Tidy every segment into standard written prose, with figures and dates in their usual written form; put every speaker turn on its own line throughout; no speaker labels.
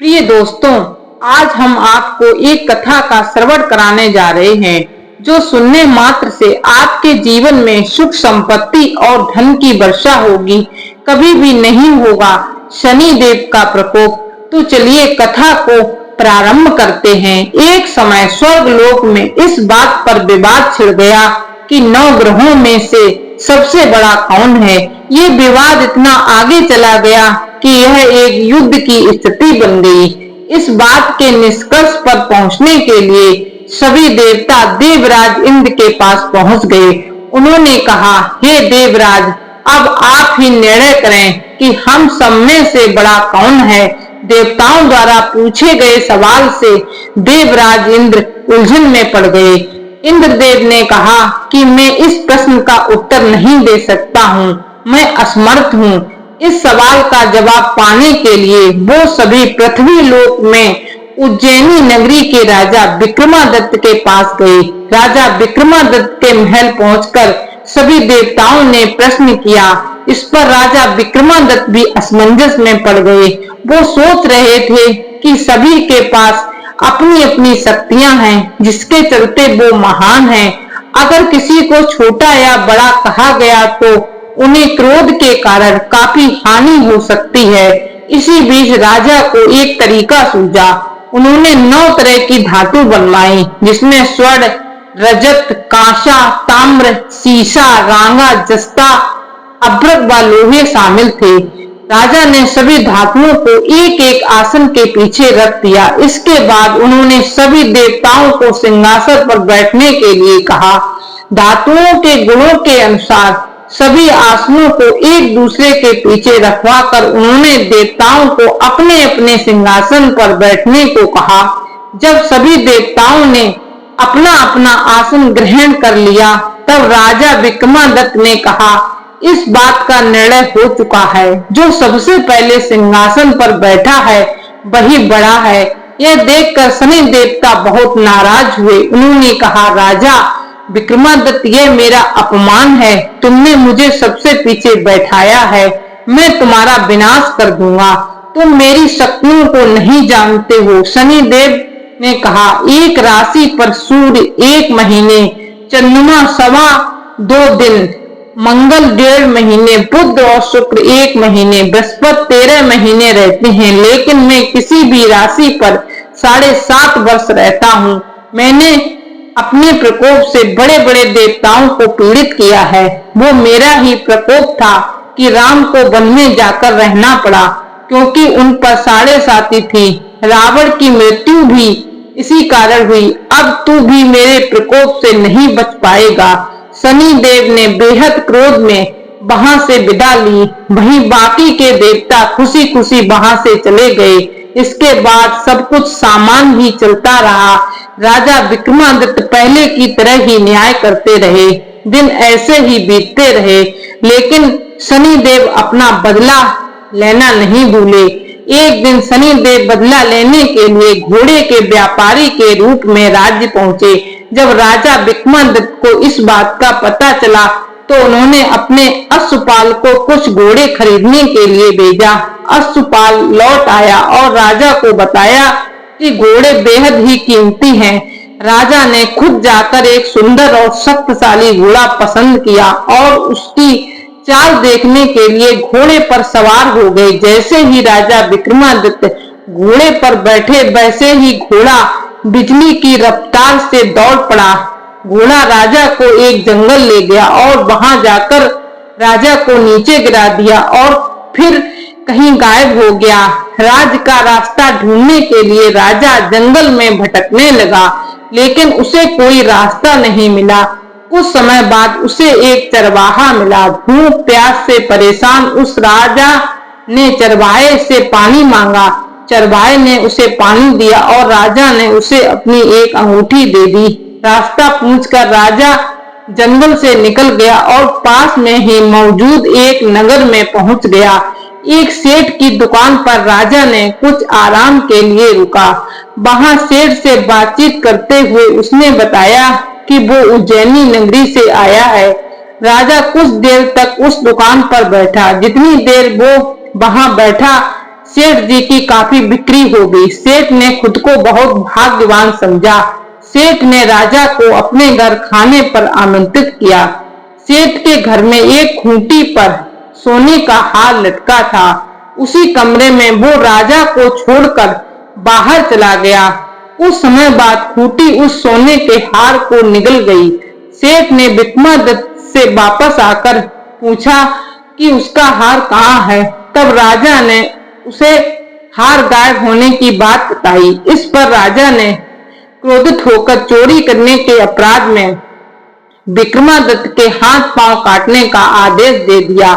प्रिय दोस्तों, आज हम आपको एक कथा का श्रवण कराने जा रहे हैं जो सुनने मात्र से आपके जीवन में सुख संपत्ति और धन की वर्षा होगी, कभी भी नहीं होगा शनि देव का प्रकोप। तो चलिए कथा को प्रारंभ करते हैं। एक समय स्वर्ग लोक में इस बात पर विवाद छिड़ गया कि 9 ग्रहों में से सबसे बड़ा कौन है। ये विवाद इतना आगे चला गया कि यह एक युद्ध की स्थिति बन गई। इस बात के निष्कर्ष पर पहुंचने के लिए सभी देवता देवराज इंद्र के पास पहुंच गए। उन्होंने कहा, हे देवराज, अब आप ही निर्णय करें कि हम सब में से बड़ा कौन है। देवताओं द्वारा पूछे गए सवाल से देवराज इंद्र उलझन में पड़ गए। इंद्रदेव ने कहा कि मैं इस प्रश्न का उत्तर नहीं दे सकता हूँ, मैं असमर्थ हूँ। इस सवाल का जवाब पाने के लिए वो सभी पृथ्वी लोक में उज्जैनी नगरी के राजा विक्रमादित्य के पास गए। राजा विक्रमादित्य के महल पहुंचकर सभी देवताओं ने प्रश्न किया। इस पर राजा विक्रमादित्य भी असमंजस में पड़ गए। वो सोच रहे थे कि सभी के पास अपनी अपनी शक्तियां हैं, जिसके चलते वो महान हैं। अगर किसी को छोटा या बड़ा कहा गया तो उन्हें क्रोध के कारण काफी हानि हो सकती है। इसी बीच राजा को एक तरीका सूझा। उन्होंने 9 तरह की धातु बनवाई, जिसमें स्वर्ण, रजत, कांसा, ताम्र, सीसा, रांगा, जस्ता, अभ्रक व लोहे शामिल थे। राजा ने सभी धातुओं को एक एक आसन के पीछे रख दिया। इसके बाद उन्होंने सभी देवताओं को सिंहासन पर बैठने के लिए कहा। धातुओं के गुणों के अनुसार सभी आसनों को एक दूसरे के पीछे रखवाकर उन्होंने देवताओं को अपने अपने सिंहासन पर बैठने को कहा। जब सभी देवताओं ने अपना अपना आसन ग्रहण कर लिया, तब राजा विक्रमादित्य ने कहा, इस बात का निर्णय हो चुका है। जो सबसे पहले सिंहासन पर बैठा है वही बड़ा है। यह देखकर शनि देवता बहुत नाराज हुए। उन्होंने कहा, राजा विक्रमादित्य, यह मेरा अपमान है। तुमने मुझे सबसे पीछे बैठाया है। मैं तुम्हारा विनाश कर दूंगा। तुम मेरी शक्तियों को नहीं जानते हो। शनि देव ने कहा, एक राशि पर सूर्य 1 महीने, चंद्रमा 2.25 दिन, मंगल 1.5 महीने, बुध और शुक्र 1 महीने, बृहस्पति 13 महीने रहते हैं, लेकिन मैं किसी भी राशि पर 7.5 वर्ष रहता हूँ। मैंने अपने प्रकोप से बड़े बड़े देवताओं को पीड़ित किया है। वो मेरा ही प्रकोप था कि राम को वन में जाकर रहना पड़ा, क्योंकि उन पर 7.5 थी। रावण की मृत्यु भी इसी कारण हुई। अब तू भी मेरे प्रकोप से नहीं बच पाएगा। शनि देव ने बेहद क्रोध में वहां से विदा ली। वहीं बाकी के देवता खुशी खुशी वहां से चले गए। इसके बाद सब कुछ सामान्य ही चलता रहा। राजा विक्रमादित्य पहले की तरह ही न्याय करते रहे। दिन ऐसे ही बीतते रहे, लेकिन शनि देव अपना बदला लेना नहीं भूले। एक दिन शनि देव बदला लेने के लिए घोड़े के व्यापारी के रूप में राज्य पहुंचे। जब राजा विक्रमादित्य को इस बात का पता चला तो उन्होंने अपने अश्वपाल को कुछ घोड़े खरीदने के लिए भेजा। अश्वपाल लौट आया और राजा को बताया कि घोड़े बेहद ही कीमती हैं। राजा ने खुद जाकर एक सुंदर और शक्तिशाली घोड़ा पसंद किया और उसकी चाल देखने के लिए घोड़े पर सवार हो गए। जैसे ही राजा विक्रमादित्य घोड़े पर बैठे, वैसे ही घोड़ा बिजली की रफ्तार से दौड़ पड़ा। घोड़ा राजा को एक जंगल ले गया और वहां जाकर राजा को नीचे गिरा दिया और फिर कहीं गायब हो गया। राज्य का रास्ता ढूंढने के लिए राजा जंगल में भटकने लगा, लेकिन उसे कोई रास्ता नहीं मिला। कुछ समय बाद उसे एक चरवाहा मिला। भूख प्यास से परेशान उस राजा ने चरवाहे से पानी मांगा। चरवाहे ने उसे पानी दिया और राजा ने उसे अपनी एक अंगूठी दे दी। रास्ता पूछकर राजा जंगल से निकल गया और पास में ही मौजूद एक नगर में पहुंच गया। एक सेठ की दुकान पर राजा ने कुछ आराम के लिए रुका। वहां सेठ से बातचीत करते हुए उसने बताया कि वो उज्जैनी नगरी से आया है। राजा कुछ देर तक उस दुकान पर बैठा। जितनी देर वो वहां बैठा, सेठ जी की काफी बिक्री हो गई। सेठ ने खुद को बहुत भाग्यवान समझा। सेठ ने राजा को अपने घर खाने पर आमंत्रित किया। सेठ के घर में एक खूंटी पर सोने का हार लटका था। उसी कमरे में वो राजा को छोड़कर बाहर चला गया। कुछ समय बाद खूंटी उस सोने के हार को निगल गई। सेठ ने विक्रमादित्य से वापस आकर पूछा कि उसका हार कहाँ है। तब राजा ने उसे हार गायब होने की बात बताई। इस पर राजा ने क्रोधित होकर चोरी करने के अपराध में विक्रमादित्य के हाथ पांव काटने का आदेश दे दिया।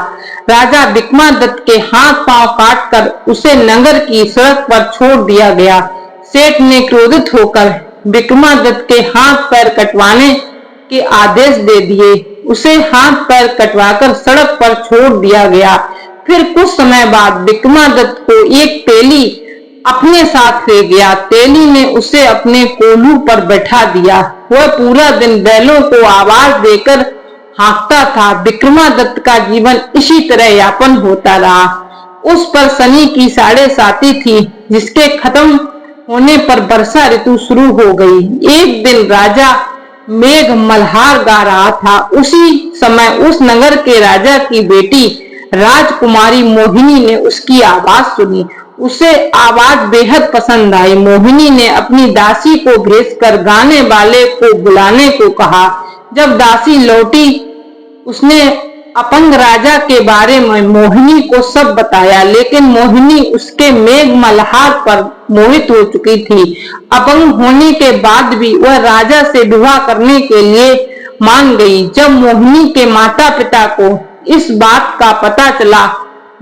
राजा विक्रमादित्य के हाथ पांव काटकर उसे नगर की सड़क पर छोड़ दिया गया। सेठ ने क्रोधित होकर विक्रमादित्य के हाथ पैर कटवाने के आदेश दे दिए। उसे हाथ पैर कटवाकर सड़क पर छोड़ दिया गया। फिर कुछ समय बाद विक्रमादित्य को एक तेली अपने साथ ले गया। तेली ने उसे अपने कोल्हू पर बैठा दिया। वह पूरा दिन बैलों को आवाज देकर हाँकता था। विक्रमादित्य का जीवन इसी तरह यापन होता रहा। उस पर शनि की 7.5 थी, जिसके खत्म होने पर वर्षा ऋतु शुरू हो गई। एक दिन राजा मेघ मल्हार गा रहा था। उसी समय उस नगर के राजा की बेटी राजकुमारी मोहिनी ने उसकी आवाज सुनी। उसे आवाज बेहद पसंद आई। मोहिनी ने अपनी दासी को भेजकर गाने वाले को बुलाने को कहा। जब दासी लौटी, उसने अपंग राजा के बारे में मोहिनी को सब बताया, लेकिन मोहिनी उसके मेघ मल्हार पर मोहित हो चुकी थी। अपंग होने के बाद भी वह राजा से विवाह करने के लिए मान गई। जब मोहिनी के माता पिता को इस बात का पता चला,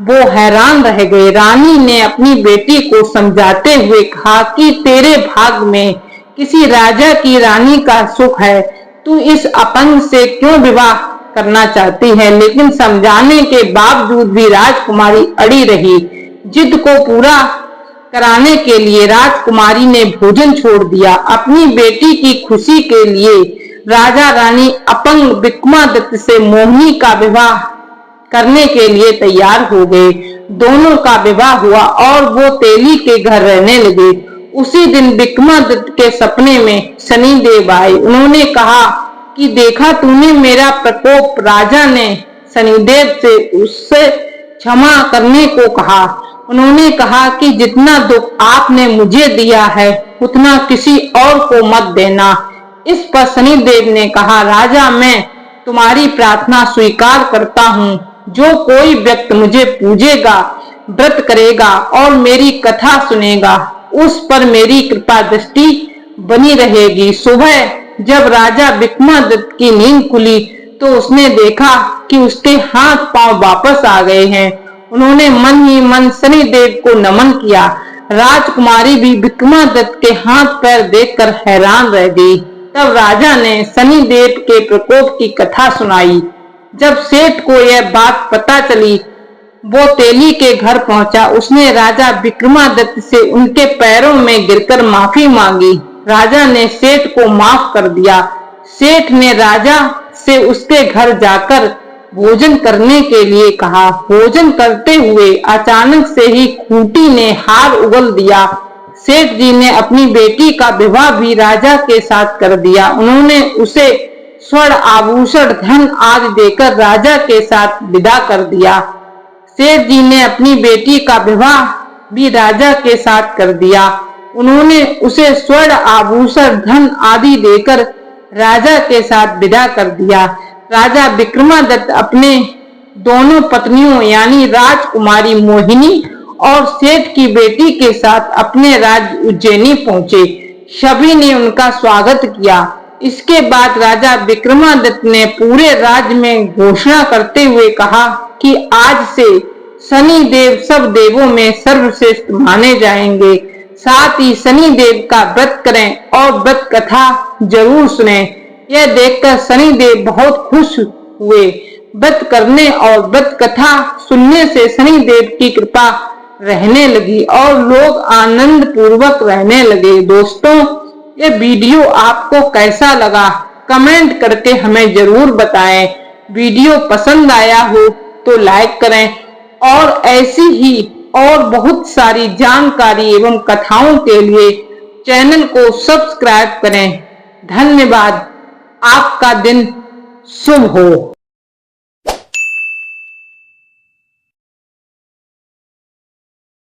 वो हैरान रह गए। रानी ने अपनी बेटी को समझाते हुए कहा कि तेरे भाग में किसी राजा की रानी का सुख है। तू इस अपंग से क्यों विवाह करना चाहती है? लेकिन समझाने के बावजूद भी राजकुमारी अड़ी रही। जिद को पूरा कराने के लिए राजकुमारी ने भोजन छोड़ दिया। अपनी बेटी की खुशी के लिए राजा रानी अपंग विक्रमादित्य से मोहिनी का विवाह करने के लिए तैयार हो गए। दोनों का विवाह हुआ और वो तेली के घर रहने लगे। उसी दिन विक्रमादित्य के सपने में शनिदेव आए। उन्होंने कहा कि देखा तूने मेरा प्रकोप। राजा ने शनिदेव से उससे क्षमा करने को कहा। उन्होंने कहा कि जितना दुख आपने मुझे दिया है, उतना किसी और को मत देना। इस पर शनिदेव ने कहा, राजा मैं तुम्हारी प्रार्थना स्वीकार करता हूँ। जो कोई व्यक्ति मुझे पूजेगा, व्रत करेगा और मेरी कथा सुनेगा, उस पर मेरी कृपा दृष्टि बनी रहेगी। सुबह जब राजा विक्रमादित्य की नींद खुली तो उसने देखा कि उसके हाथ पांव वापस आ गए हैं। उन्होंने मन ही मन शनिदेव को नमन किया। राजकुमारी भी विक्रमादित्य के हाथ पैर देखकर हैरान रह गई। तब राजा ने शनिदेव के प्रकोप की कथा सुनाई। जब सेठ को यह बात पता चली, वो तेली के घर पहुंचा। उसने राजा विक्रमादित्य से उनके पैरों में गिरकर माफी मांगी। राजा ने सेठ को माफ कर दिया। सेठ ने राजा से उसके घर जाकर भोजन करने के लिए कहा। भोजन करते हुए अचानक से ही खूंटी ने हार उगल दिया। सेठ जी ने अपनी बेटी का विवाह भी राजा के साथ कर दिया। उन्होंने उसे स्वर्ण आभूषण धन आदि देकर राजा के साथ विदा कर दिया। सेठ जी ने अपनी बेटी का विवाह भी राजा के साथ कर दिया। उन्होंने उसे स्वर्ण आभूषण धन आदि देकर राजा के साथ विदा कर दिया। राजा विक्रमादित्य अपने दोनों पत्नियों यानी राजकुमारी मोहिनी और सेठ की बेटी के साथ अपने राज्य उज्जैनी पहुंचे। सभी ने उनका स्वागत किया। इसके बाद राजा विक्रमादित्य ने पूरे राज्य में घोषणा करते हुए कहा कि आज से शनि देव सब देवों में सर्वश्रेष्ठ माने जाएंगे। साथ ही शनि देव का व्रत करें और व्रत कथा जरूर सुने। यह देखकर शनि देव बहुत खुश हुए। व्रत करने और व्रत कथा सुनने से शनि देव की कृपा रहने लगी और लोग आनंद पूर्वक रहने लगे। दोस्तों, ये वीडियो आपको कैसा लगा कमेंट करके हमें जरूर बताएं। वीडियो पसंद आया हो तो लाइक करें और ऐसी ही और बहुत सारी जानकारी एवं कथाओं के लिए चैनल को सब्सक्राइब करें। धन्यवाद। आपका दिन शुभ हो।